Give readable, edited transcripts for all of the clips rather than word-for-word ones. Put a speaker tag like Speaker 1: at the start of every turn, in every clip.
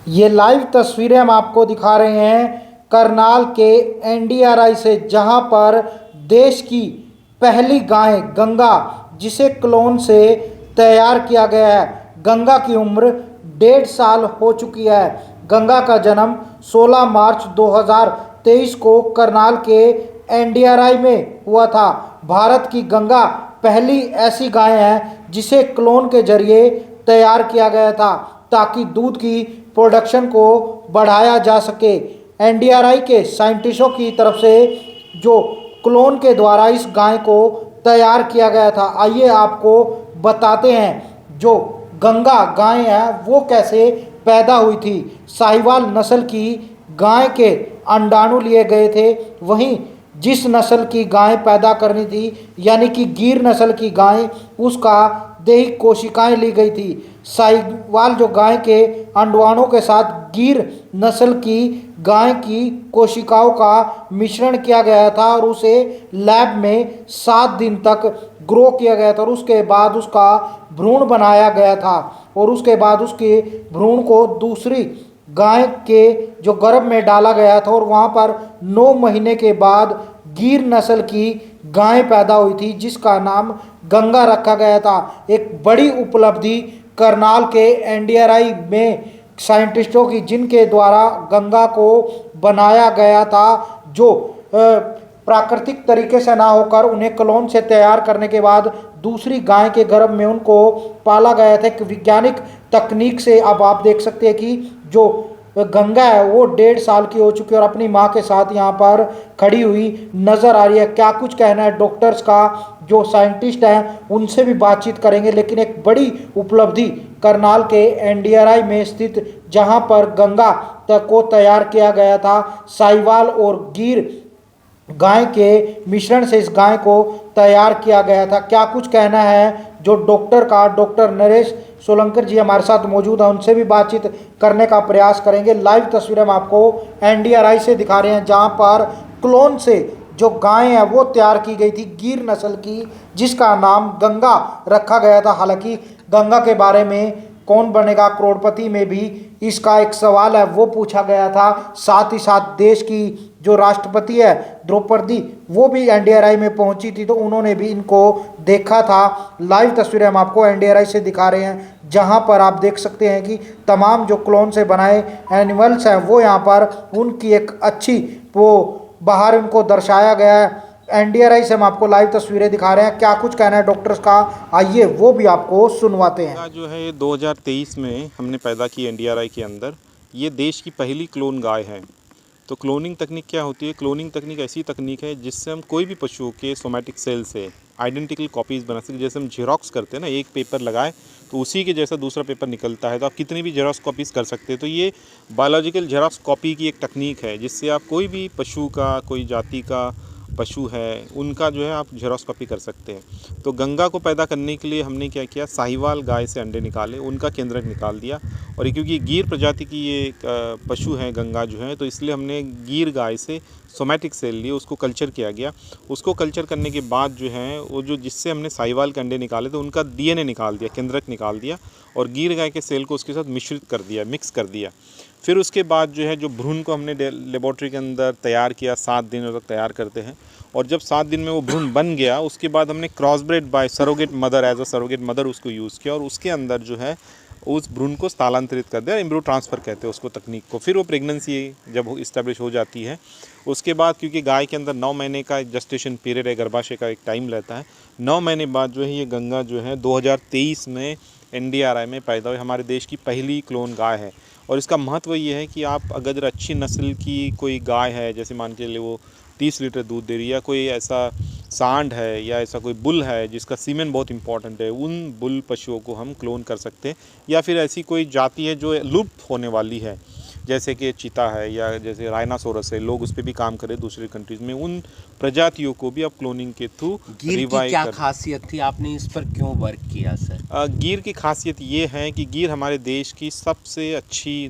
Speaker 1: ये लाइव तस्वीरें हम आपको दिखा रहे हैं करनाल के एनडीआरआई से, जहां पर देश की पहली गाय गंगा, जिसे क्लोन से तैयार किया गया है। गंगा की उम्र 1.5 साल हो चुकी है। गंगा का जन्म 16 मार्च 2023 को करनाल के एनडीआरआई में हुआ था। भारत की गंगा पहली ऐसी गाय है जिसे क्लोन के जरिए तैयार किया गया था, ताकि दूध की प्रोडक्शन को बढ़ाया जा सके। एनडीआरआई के साइंटिस्टों की तरफ से जो क्लोन के द्वारा इस गाय को तैयार किया गया था, आइए आपको बताते हैं जो गंगा गाय है वो कैसे पैदा हुई थी। साहिवाल नस्ल की गाय के अंडाणु लिए गए थे, वहीं जिस नस्ल की गाय पैदा करनी थी, यानी कि गिर नस्ल की गाय, उसका देही कोशिकाएं ली गई थी। साहिवाल जो गाय के अंडवाणों के साथ गिर नस्ल की गाय की कोशिकाओं का मिश्रण किया गया था और उसे लैब में 7 दिन तक ग्रो किया गया था, और उसके बाद उसका भ्रूण बनाया गया था। और उसके बाद उसके भ्रूण को दूसरी गाय के जो गर्भ में डाला गया था, और वहाँ पर 9 महीने के बाद गिर नस्ल की गाय पैदा हुई थी, जिसका नाम गंगा रखा गया था। एक बड़ी उपलब्धि करनाल के एनडीआरआई में साइंटिस्टों की, जिनके द्वारा गंगा को बनाया गया था, जो प्राकृतिक तरीके से ना होकर उन्हें क्लोन से तैयार करने के बाद दूसरी गाय के गर्भ में उनको पाला गया था। एक वैज्ञानिक तकनीक से अब आप देख सकते हैं कि जो गंगा है वो 1.5 साल की हो चुकी है और अपनी माँ के साथ यहाँ पर खड़ी हुई नजर आ रही है। क्या कुछ कहना है डॉक्टर्स का, जो साइंटिस्ट हैं उनसे भी बातचीत करेंगे। लेकिन एक बड़ी उपलब्धि करनाल के एनडीआरआई में स्थित, जहाँ पर गंगा तक को तैयार किया गया था, साहिवाल और गिर गाय के मिश्रण से इस गाय को तैयार किया गया था। क्या कुछ कहना है जो डॉक्टर का, डॉक्टर नरेश सोलंकर जी हमारे साथ मौजूद हैं, उनसे भी बातचीत करने का प्रयास करेंगे। लाइव तस्वीरें हम आपको एनडीआरआई से दिखा रहे हैं, जहां पर क्लोन से जो गाय है वो तैयार की गई थी गिर नस्ल की, जिसका नाम गंगा रखा गया था। हालांकि गंगा के बारे में कौन बनेगा करोड़पति में भी इसका एक सवाल है वो पूछा गया था। साथ ही साथ देश की जो राष्ट्रपति है द्रौपदी, वो भी एनडीआरआई में पहुंची थी, तो उन्होंने भी इनको देखा था। लाइव तस्वीरें हम आपको एनडीआरआई से दिखा रहे हैं, जहां पर आप देख सकते हैं कि तमाम जो क्लोन से बनाए एनिमल्स हैं वो यहाँ पर उनकी एक अच्छी वो बाहर उनको दर्शाया गया है। एनडीआरआई से हम आपको लाइव तस्वीरें दिखा रहे हैं। क्या कुछ कहना है डॉक्टर्स का, आइए वो भी आपको सुनवाते हैं।
Speaker 2: जो है 2023 में हमने पैदा की एनडीआरआई के अंदर। ये देश की पहली क्लोन गाय है। तो क्लोनिंग तकनीक क्या होती है? क्लोनिंग तकनीक ऐसी तकनीक है जिससे हम कोई भी पशुओं के सोमैटिक सेल से आइडेंटिकल कॉपीज़ बना सकते। जैसे हम जेरोक्स करते हैं ना, एक पेपर लगाए तो उसी के जैसा दूसरा पेपर निकलता है, तो आप कितनी भी जेरोक्स कॉपीज़ कर सकते हैं। तो ये बायोलॉजिकल जेरोक्स कॉपी की एक तकनीक है, जिससे आप कोई भी पशु का, कोई जाति का पशु है, उनका जो है आप जेरोक्स कॉपी कर सकते हैं। तो गंगा को पैदा करने के लिए हमने क्या किया, साहिवाल गाय से अंडे निकाले, उनका केंद्रक निकाल दिया। और क्योंकि गिर प्रजाति की ये पशु है गंगा जो है, तो इसलिए हमने गिर गाय से सोमैटिक सेल लिए, उसको कल्चर किया गया। उसको कल्चर करने के बाद जो है वो जो जिससे हमने साहिवाल के अंडे निकाले थे उनका डीएनए निकाल दिया, केंद्रक निकाल दिया, और गिर गाय के सेल को उसके साथ मिश्रित कर दिया, मिक्स कर दिया। फिर उसके बाद जो है जो भ्रूण को हमने लेबॉर्ट्री के अंदर तैयार किया, 7 दिन तक तैयार करते हैं। और जब 7 दिन में वो भ्रूण बन गया, उसके बाद हमने crossbred by surrogate mother, as a surrogate mother उसको यूज़ किया, और उसके अंदर जो है उस भ्रूण को स्थानांतरित कर दिया। एम्ब्रियो ट्रांसफ़र कहते हैं उसको तकनीक को। फिर वो प्रेगनेंसी जब इस्टेब्लिश हो जाती है, उसके बाद क्योंकि गाय के अंदर 9 महीने का जस्टेशन पीरियड है, गर्भाशय का एक टाइम रहता है, 9 महीने बाद जो है ये गंगा जो है 2023 में एनडीआरआई में पैदा हुई। हमारे देश की पहली क्लोन गाय है। और इसका महत्व ये है कि आप अगर अच्छी नस्ल की कोई गाय है, जैसे मान के लिए वो 30 लीटर दूध दे रही है, या कोई ऐसा सांड है या ऐसा कोई बुल है जिसका सीमेन बहुत इंपॉर्टेंट है, उन बुल पशुओं को हम क्लोन कर सकते हैं। या फिर ऐसी कोई जाति है जो लुप्त होने वाली है, जैसे कि चीता है या जैसे राइनासोरस है, लोग उस पर भी काम करें दूसरी कंट्रीज़ में, उन प्रजातियों को भी आप क्लोनिंग के थ्रू
Speaker 3: रिवाइव क्या खासियत थी, आपने इस पर क्यों वर्क किया सर?
Speaker 2: गिर की खासियत ये है कि गिर हमारे देश की सबसे अच्छी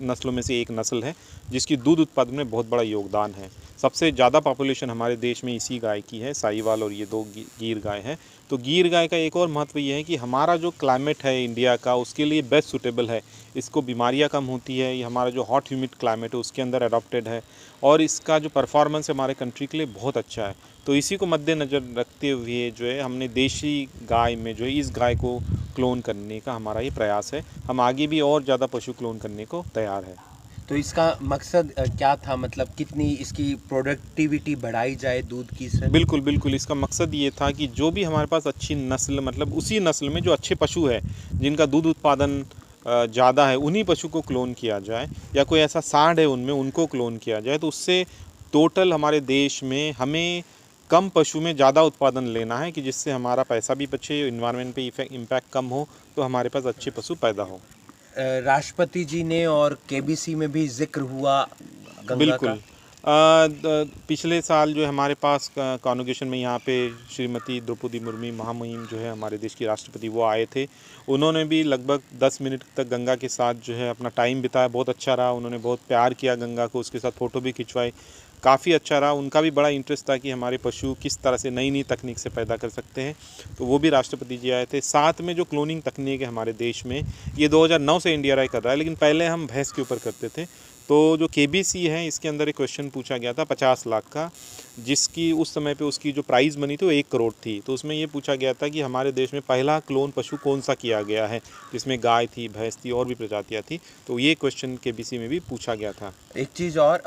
Speaker 2: नस्लों में से एक नस्ल है, जिसकी दूध उत्पादन में बहुत बड़ा योगदान है। सबसे ज़्यादा पॉपुलेशन हमारे देश में इसी गाय की है, साहिवाल और ये दो गीर गाय है। तो गीर गाय का एक और महत्व ये है कि हमारा जो क्लाइमेट है इंडिया का, उसके लिए बेस्ट सूटेबल है। इसको बीमारियां कम होती है, ये हमारा जो हॉट ह्यूमिड क्लाइमेट है उसके अंदर अडॉप्टेड है, और इसका जो परफॉर्मेंस है हमारे कंट्री के लिए बहुत अच्छा है। तो इसी को मद्देनज़र रखते हुए जो है हमने देशी गाय में जो है इस गाय को क्लोन करने का हमारा ये प्रयास है। हम आगे भी और ज़्यादा पशु क्लोन करने को तैयार है।
Speaker 3: तो इसका मकसद क्या था, मतलब कितनी इसकी प्रोडक्टिविटी बढ़ाई जाए दूध की सर?
Speaker 2: बिल्कुल, बिल्कुल। इसका मकसद ये था कि जो भी हमारे पास अच्छी नस्ल, मतलब उसी नस्ल में जो अच्छे पशु है, जिनका दूध उत्पादन ज़्यादा है, उन्हीं पशु को क्लोन किया जाए, या कोई ऐसा सांड है उनमें, उनको क्लोन किया जाए। तो उससे टोटल हमारे देश में हमें कम पशु में ज़्यादा उत्पादन लेना है, कि जिससे हमारा पैसा भी बचे, एनवायरनमेंट पे इम्पैक्ट कम हो, तो हमारे पास अच्छे पशु पैदा हो।
Speaker 3: राष्ट्रपति जी ने और केबीसी में भी जिक्र हुआ गंगा
Speaker 2: बिल्कुल।
Speaker 3: का।
Speaker 2: पिछले साल जो है हमारे पास कॉन्वोकेशन में यहाँ पे श्रीमती द्रौपदी मुर्मू महामहिम जो है हमारे देश की राष्ट्रपति, वो आए थे। उन्होंने भी लगभग 10 मिनट तक गंगा के साथ जो है अपना टाइम बिताया, बहुत अच्छा रहा। उन्होंने बहुत प्यार किया गंगा को, उसके साथ फ़ोटो भी खिंचवाए, काफ़ी अच्छा रहा। उनका भी बड़ा इंटरेस्ट था कि हमारे पशु किस तरह से नई नई तकनीक से पैदा कर सकते हैं, तो वो भी राष्ट्रपति जी आए थे। साथ में जो क्लोनिंग तकनीक है हमारे देश में, ये 2009 से इंडिया राय कर रहा है, लेकिन पहले हम भैंस के ऊपर करते थे। तो जो केबीसी है, इसके अंदर एक क्वेश्चन पूछा गया था 50 लाख का, जिसकी उस समय पे उसकी जो प्राइज़ बनी थी वो 1 करोड़ थी। तो उसमें ये पूछा गया था कि हमारे देश में पहला क्लोन पशु कौन सा किया गया है, जिसमें गाय थी, भैंस थी और भी प्रजातियाँ थी। तो ये क्वेश्चन केबीसी में भी पूछा गया था।
Speaker 3: एक चीज़ और,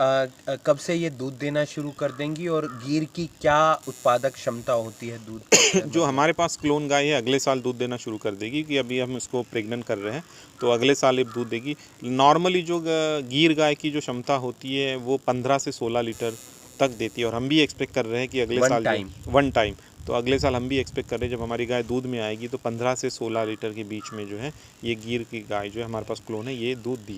Speaker 3: कब से ये दूध देना शुरू कर देंगी, और गीर की क्या उत्पादक क्षमता होती है दूध की?
Speaker 2: जो हमारे पास क्लोन गाय है अगले साल दूध देना शुरू कर देगी, कि अभी हम इसको प्रेग्नेंट कर रहे हैं, तो अगले साल ये दूध देगी। नॉर्मली जो गीर गाय की जो क्षमता होती है वो 15 से 16 लीटर तक देती है, और हम भी एक्सपेक्ट कर रहे हैं कि अगले साल वन टाइम, तो अगले साल हम भी एक्सपेक्ट कर रहे हैं जब हमारी गाय दूध में आएगी तो 15 से 16 लीटर के बीच में जो है ये गीर की गाय जो है हमारे पास क्लोन है, ये दूध दी